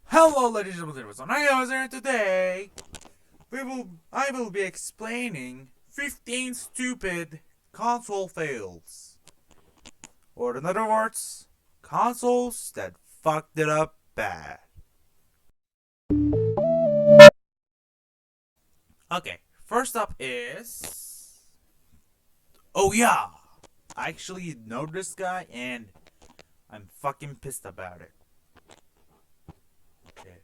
Hello, ladies and gentlemen. I was here today. I will be explaining 15 stupid console fails, or in other words, consoles that fucked it up bad. Okay, first up is. Oh yeah, I actually know this guy, and I'm fucking pissed about it. Okay.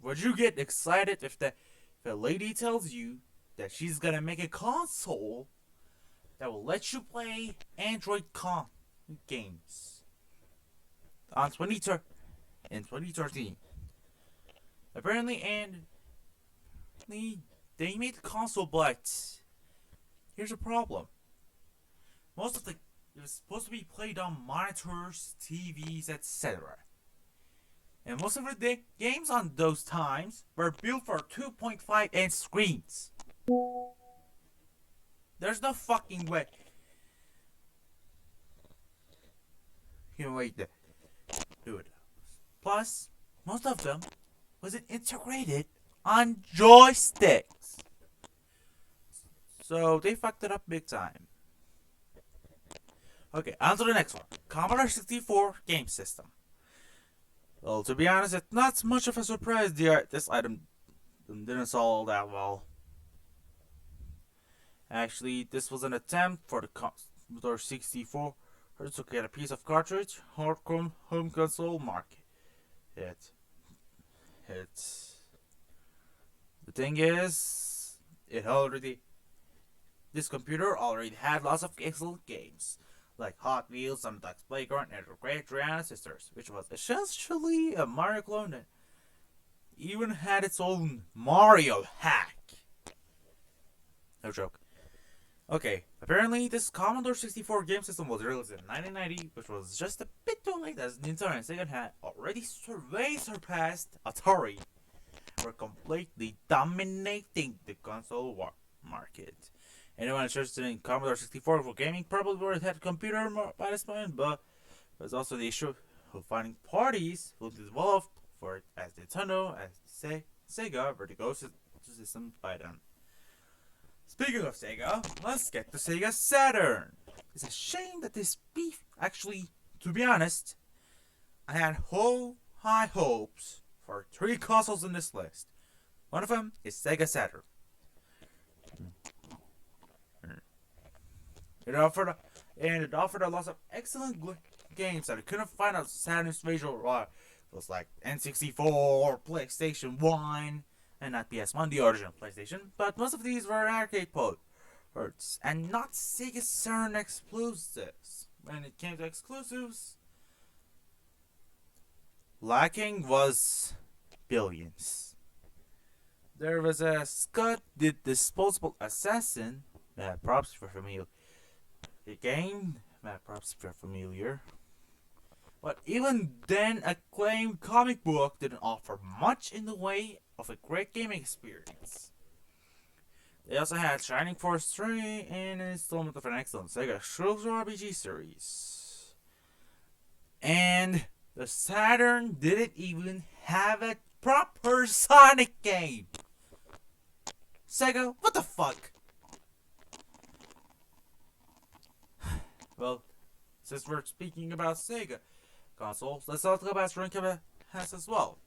Would you get excited if the lady tells you that she's gonna make a console that will let you play Android games on in 2013? Apparently, and they made the console, but here's a problem. Most of it was supposed to be played on monitors, TVs, etc. And most of the games on those times were built for 2.5-inch screens. There's no fucking way you can wait to do it. Plus, most of them wasn't integrated on joysticks. So they fucked it up big time. Okay, on to the next one. Commodore 64 game system. Well, to be honest, it's not much of a surprise this item didn't sell all that well. Actually, this was an attempt for the Commodore 64 to get a piece of cartridge home console market. It's the thing is, this computer already had lots of excellent games, like Hot Wheels on Duck's Playground and the Great Giant Sisters, which was essentially a Mario clone that even had its own Mario hack. No joke. Okay, apparently this Commodore 64 game system was released in 1990, which was just a bit too late as Nintendo and Sega had already surpassed Atari, were completely dominating the console market. Anyone interested in Commodore 64 for gaming probably already had a computer by this point, but there's also the issue of finding parties who developed for it as Nintendo and Sega were to go to systems by then. Speaking of Sega, let's get to Sega Saturn. It's a shame that this beef, actually, to be honest, I had high hopes for 3 consoles in this list. One of them is Sega Saturn. It offered a lot of excellent games that I couldn't find on Saturn's visual it was like N64, PlayStation 1, and not PS1, the original PlayStation, but most of these were arcade ports and not Sega Saturn exclusives. When it came to exclusives, lacking was billions. There was a Scott the Disposable Assassin, props for familiar. The game, props for familiar. But even then, acclaimed comic book didn't offer much in the way of a great gaming experience. They also had Shining Force 3 and an installment of an excellent Sega Shulzo RPG series. And the Saturn didn't even have a proper Sonic game. Sega, what the fuck? Well, since we're speaking about Sega consoles, let's talk about Dreamcast as well.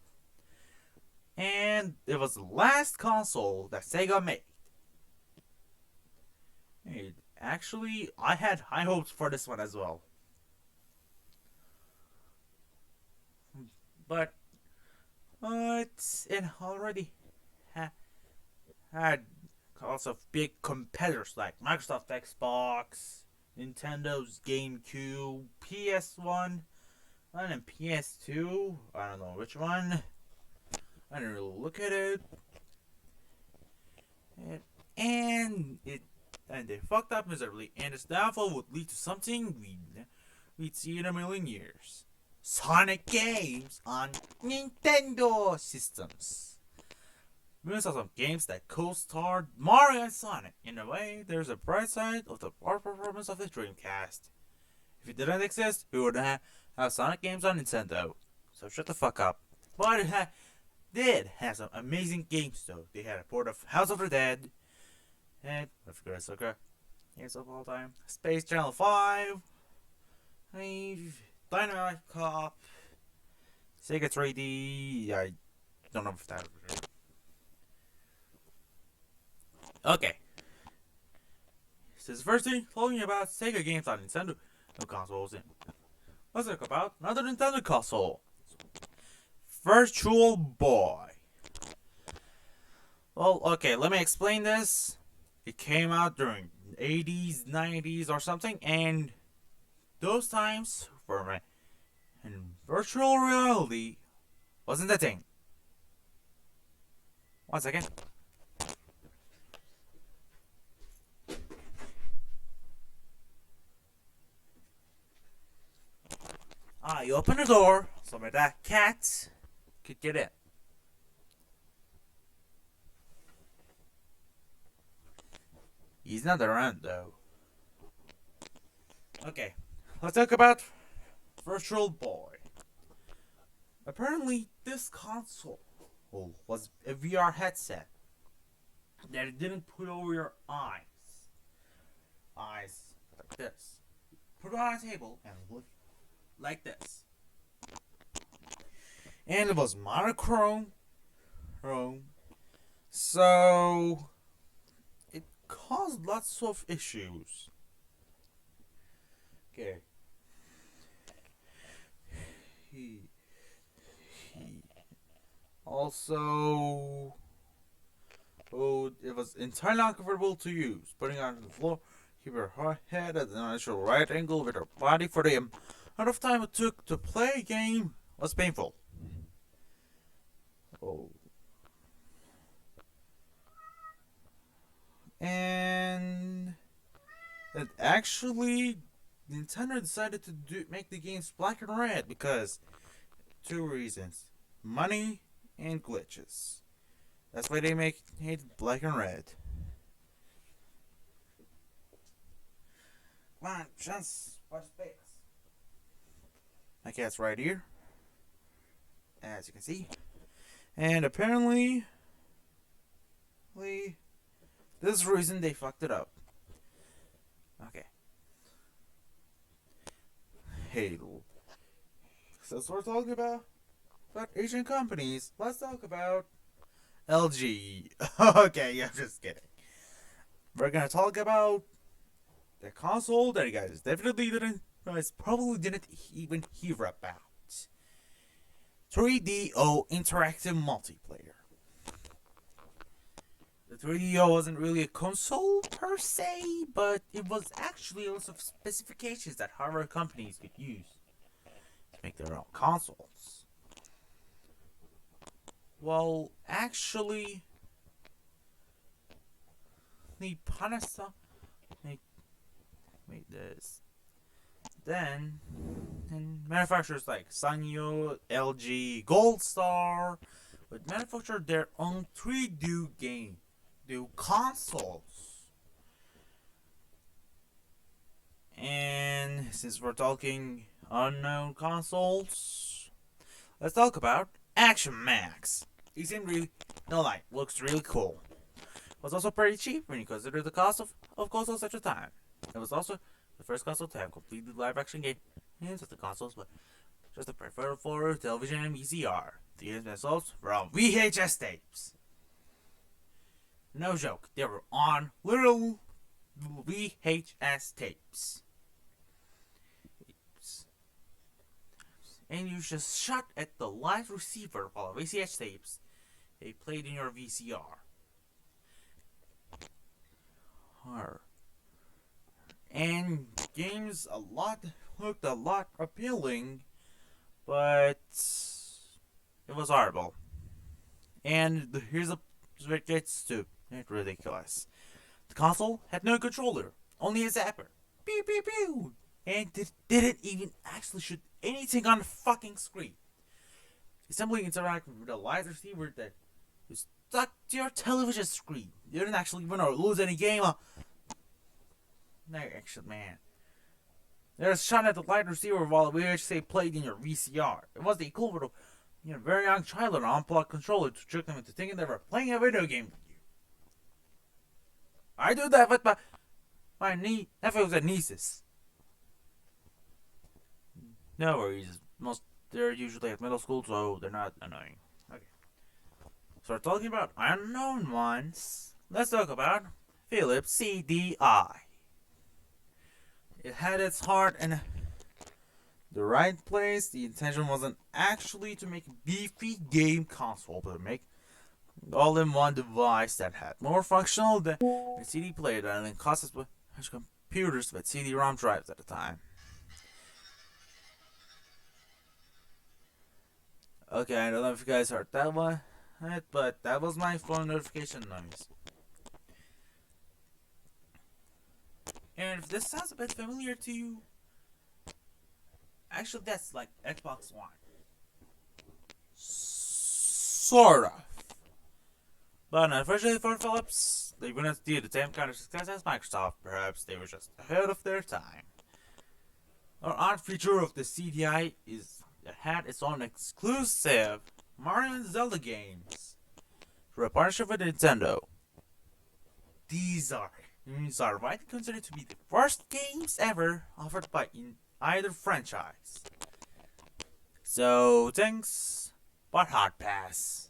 And it was the last console that Sega made. Actually, I had high hopes for this one as well. But it already had lots of big competitors like Microsoft Xbox, Nintendo's GameCube, PS1, and then PS2. I don't know which one. I didn't really look at it. And they fucked up miserably, and its downfall would lead to something we'd see in a million years. Sonic games on Nintendo systems. We saw some games that co-starred Mario and Sonic. In a way, there's a bright side of the poor performance of the Dreamcast. If it didn't exist, we wouldn't have Sonic games on Nintendo. So shut the fuck up. but did have some amazing games though. They had a port of House of the Dead, and of course, soccer games of all time, Space Channel 5, Dynamite Cop, Sega 3D. I don't know if that. Okay. This is the first thing talking about Sega games on Nintendo consoles. And let's talk about another Nintendo console, VirtualBoy. Well, okay, let me explain this. It came out during 80s, 90s, or something, and those times for me, and virtual reality wasn't a thing. 1 second. You open the door so that cat could get in. He's not around though. Okay, let's talk about VirtualBoy. Apparently, this console was a VR headset that it didn't put over your eyes. Eyes like this. Put it on a table and look like this. And it was monochrome. So it caused lots of issues. Okay. Also, it was entirely uncomfortable to use. Putting on the floor, keep her head at an initial right angle with her body for the amount of time it took to play a game was painful. And it actually, Nintendo decided to make the games black and red because 2 reasons: money and glitches. That's why they make it black and red. Come on, chance, watch space. My cat's right here, as you can see. And apparently, this is the reason they fucked it up. Okay. Hey, since we're talking about Asian companies, let's talk about LG. Okay, yeah, I'm just kidding. We're gonna talk about the console that you guys probably didn't even hear about. 3DO Interactive Multiplayer. The 3DO wasn't really a console per se, but it was actually a list of specifications that hardware companies could use to make their own consoles. Well, actually, the Panasonic made this. Then, and manufacturers like Sanyo, LG, Gold Star would manufacture their own 3D consoles. And since we're talking unknown consoles, let's talk about Action Max. It seemed really, looks really cool. It was also pretty cheap when you consider the cost of consoles at the time. It was also the first console to have completely live action games of the consoles, but just a preferred for television and VCR. The games themselves were on VHS tapes. No joke, they were on literal VHS tapes. And you just shot at the live receiver while VHS tapes they played in your VCR. And games looked a lot appealing, but it was horrible. And here's where it gets to ridiculous. The console had no controller, only a zapper. Pew pew pew! And it didn't even actually shoot anything on the fucking screen. It simply interacted with a live receiver that was stuck to your television screen. You didn't actually win or lose any game. No, actually, man. There's shot at the light receiver while the VHS played in your VCR. It was the equivalent of a very young child an unplugged controller to trick them into thinking they were playing a video game with you. I do that with my nephews and nieces. No worries. They're usually at middle school, so they're not annoying. Okay. So we're talking about unknown ones. Let's talk about Philips CDI. It had its heart in the right place. The intention wasn't actually to make a beefy game console, but to make all-in-one device that had more functional than a CD player and cost as much computers with CD-ROM drives at the time. Okay, I don't know if you guys heard that one, but that was my phone notification noise. And if this sounds a bit familiar to you, actually that's like Xbox One. Sort of. But unfortunately for Philips, they wouldn't do the same kind of success as Microsoft. Perhaps they were just ahead of their time. An odd feature of the CDI is it had its own exclusive Mario and Zelda games through a partnership with Nintendo. These are widely considered to be the first games ever offered by either franchise. So thanks, but hard pass.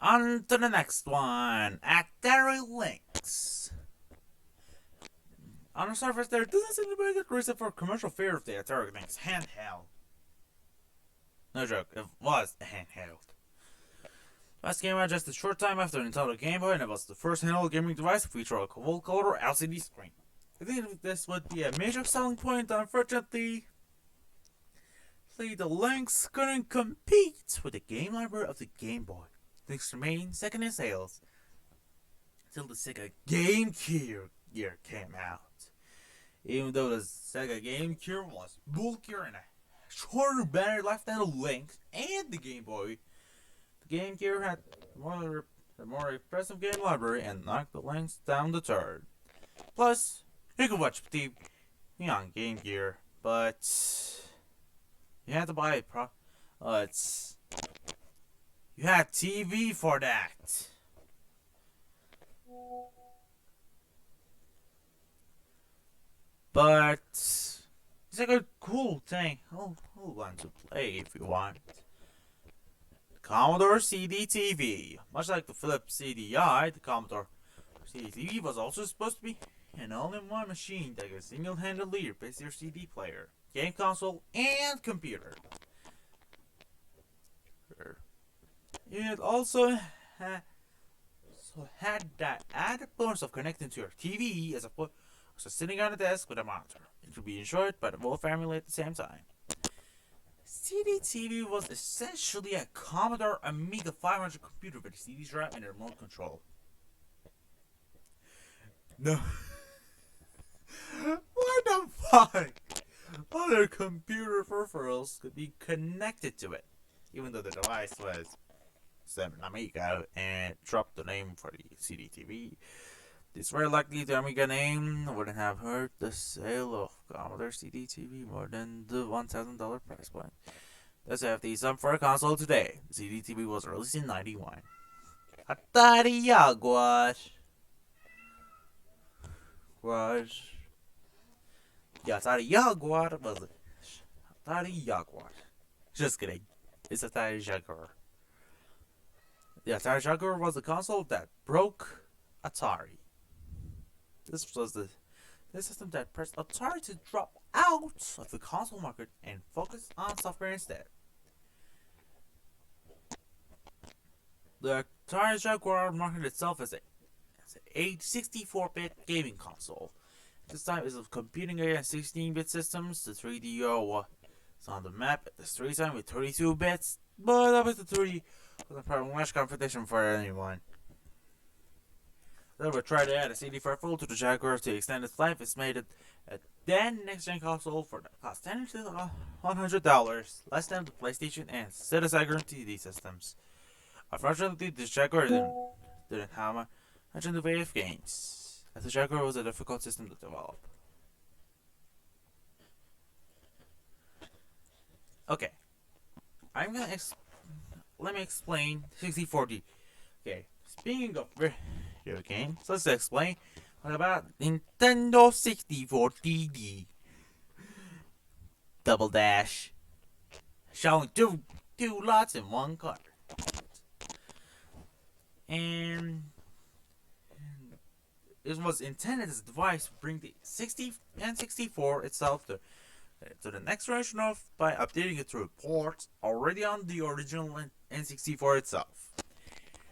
On to the next one, Atari Lynx. On the surface, there doesn't seem to be a good reason for commercial fear of the Atari Lynx handheld. No joke, it was a handheld. Last came out just a short time after Nintendo Game Boy, and it was the first handheld gaming device to feature a full-color LCD screen. I think this would be a major selling point. Unfortunately, the Lynx couldn't compete with the game library of the Game Boy. Lynx remained second in sales until the Sega Game Gear came out. Even though the Sega Game Gear was bulkier and a shorter battery life than the Lynx and the Game Boy, the Game Gear had a more impressive game library and knocked the Lynx down the third. Plus, you could watch TV on Game Gear, but you had to buy it. You had TV for that. But it's like a cool thing. Hold on to play if you want. Commodore CD-TV. Much like the Philips CDI, the Commodore CD-TV was also supposed to be an all-in-one machine that could single-handedly replace your CD player, game console, and computer. It also had that added bonus of connecting to your TV as opposed to sitting on a desk with a monitor. It could be enjoyed by the whole family at the same time. CD-TV was essentially a Commodore Amiga 500 computer with a CD drive and a remote control. No. What the fuck? Other computer peripherals could be connected to it, even though the device was an Amiga and dropped the name for the CD-TV. It's very likely the Amiga name wouldn't have hurt the sale of Commodore CD-TV more than the $1,000 price point. Let's have the sum for a console today. The CD-TV was released in '91. Atari Jaguar. Atari Jaguar was Atari Jaguar. Just kidding. It's Atari Jaguar. The Atari Jaguar was the console that broke Atari. This was the system that pressed Atari to drop out of the console market and focus on software instead. The Atari Jaguar marketed itself as a 64-bit gaming console. This time, instead of competing against 16-bit systems, the 3DO was on the map at the street time with 32 bits, but that was the 3D wasn't part of much competition for anyone. They would try to add a CD peripheral to the Jaguar to extend its life. It's made it a then next-gen console for the cost $10 to $100, less than the PlayStation and Sega TV systems. Unfortunately, the Jaguar didn't have much in the way of games, as the Jaguar was a difficult system to develop. Okay, I'm gonna let me explain 64D. Okay, speaking of video games, let's explain what about Nintendo 64 DD Double Dash, showing two lots in one card, and it was intended as a device to bring the 60 and 64 itself to the next version of by updating it through ports already on the original N64 itself.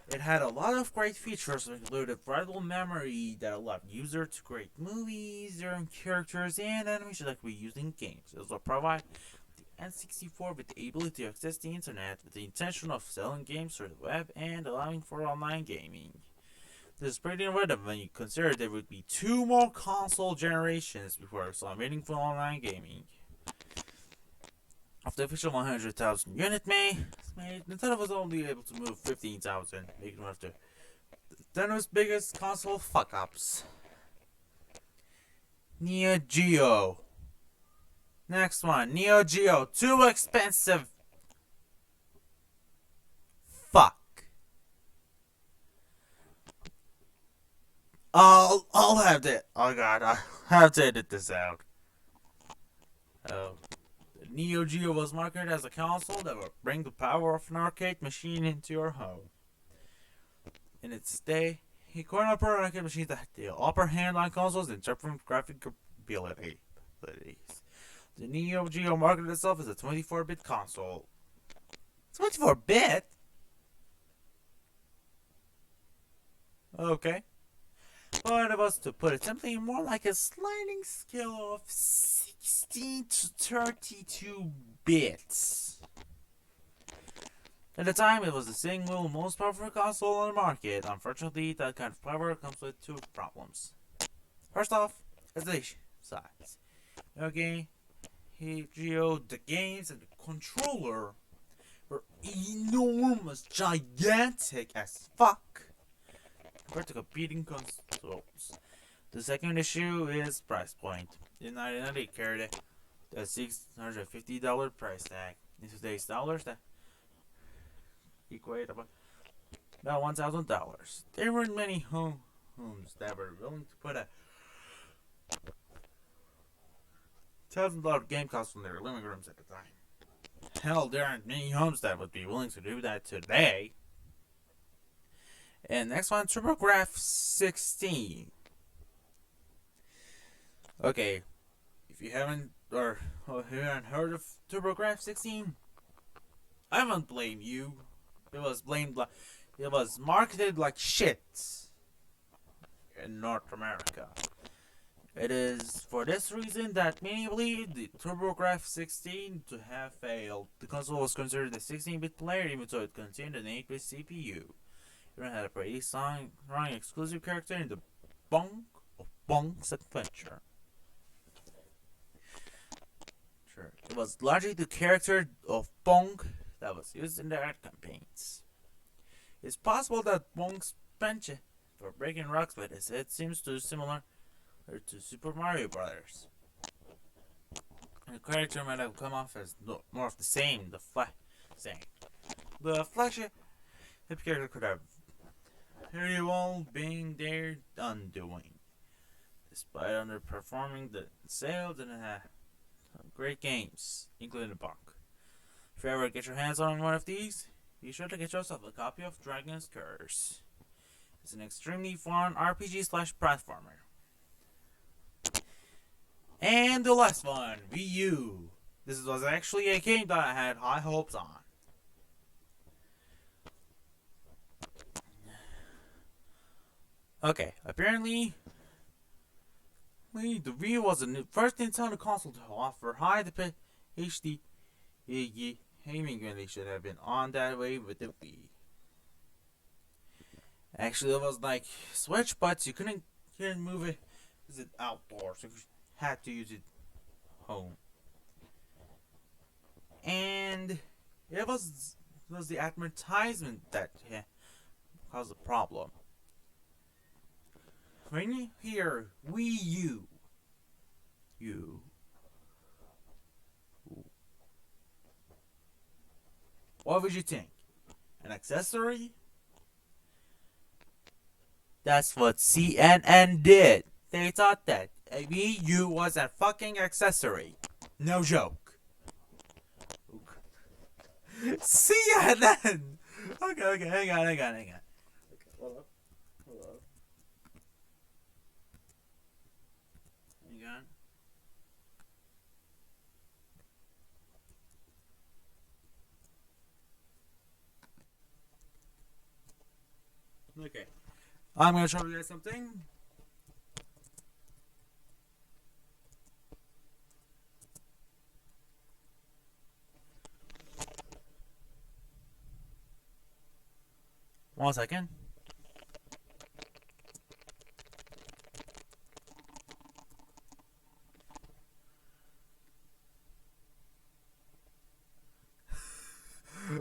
It had a lot of great features, included writable memory that allowed users to create movies, their own characters, and animations that could be used in games. It also provided the N64 with the ability to access the internet with the intention of selling games through the web and allowing for online gaming. This is pretty innovative when you consider there would be two more console generations before I saw meaningful online gaming. Of the official 100,000 unit made, Nintendo was only able to move 15,000, making one of the Nintendo's biggest console fuck-ups. Neo Geo. Next one, Neo Geo. Too expensive. Fuck. I'll have to. Oh god, I have to edit this out. Oh. Neo Geo was marketed as a console that would bring the power of an arcade machine into your home. In its day, he cornered up arcade machines that had the upper hand on consoles in terms of graphic abilities. The Neo Geo marketed itself as a 24-bit console. 24-bit? Okay. But it was, to put it simply, more like a sliding scale of 16 to 32 bits. At the time, it was the single most powerful console on the market. Unfortunately, that kind of power comes with two problems. First off, is the size. Okay, Geo, the games and the controller were enormous, gigantic as fuck compared to competing consoles. The second issue is price point. In 1990, it carried a $650 price tag. In today's dollars, that equate about $1,000. There weren't many homes that were willing to put a $1,000 game console in their living rooms at the time. Hell, there aren't many homes that would be willing to do that today. And next one, TurboGrafx 16. Okay, if you haven't heard of TurboGrafx 16, I won't blame you. It was marketed like shit in North America. It is for this reason that many believe the TurboGrafx 16 to have failed. The console was considered a 16-bit player even though it contained an 8-bit CPU. It had a pretty strong exclusive character in the Bonk of Bonk's Adventure. Sure, it was largely the character of Bonk that was used in the ad campaigns. It's possible that Bonk's penchant for breaking rocks with his head seems too similar to Super Mario Brothers. The character might have come off as more of the same, The flagship character could have very well been their undoing. Despite underperforming the sales, and had great games, including the Bonk. If you ever get your hands on one of these, be sure to get yourself a copy of Dragon's Curse. It's an extremely fun RPG/platformer. And the last one, Wii U. This was actually a game that I had high hopes on. Okay, apparently, the Wii U was the first Nintendo console to offer high-definition HD gaming when they should have been on that way with the Wii. Actually, it was like Switch, but you couldn't move it outdoors, so you had to use it home. And it was the advertisement that caused the problem. When you hear Wii U, What would you think? An accessory? That's what CNN did. They thought that a Wii U was a fucking accessory. No joke. CNN! Okay, hang on. Okay, hold up. Hang on. Okay. I'm gonna show you guys something. One second.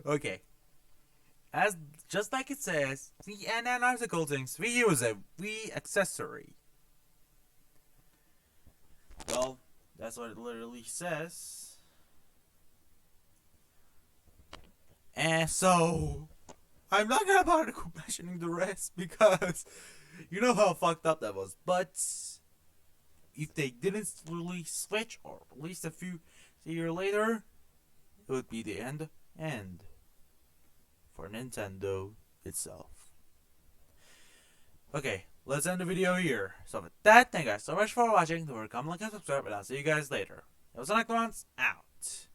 Okay. As just like it says, CNN article thinks Wii U is a Wii accessory. Well, that's what it literally says. And so, I'm not gonna bother mentioning the rest because you know how fucked up that was. But if they didn't release Switch or release a few years later, it would be the end for Nintendo itself. Okay, let's end the video here. So with that, thank you guys so much for watching. Don't forget to comment, like, and subscribe, and I'll see you guys later. AKDODAN out.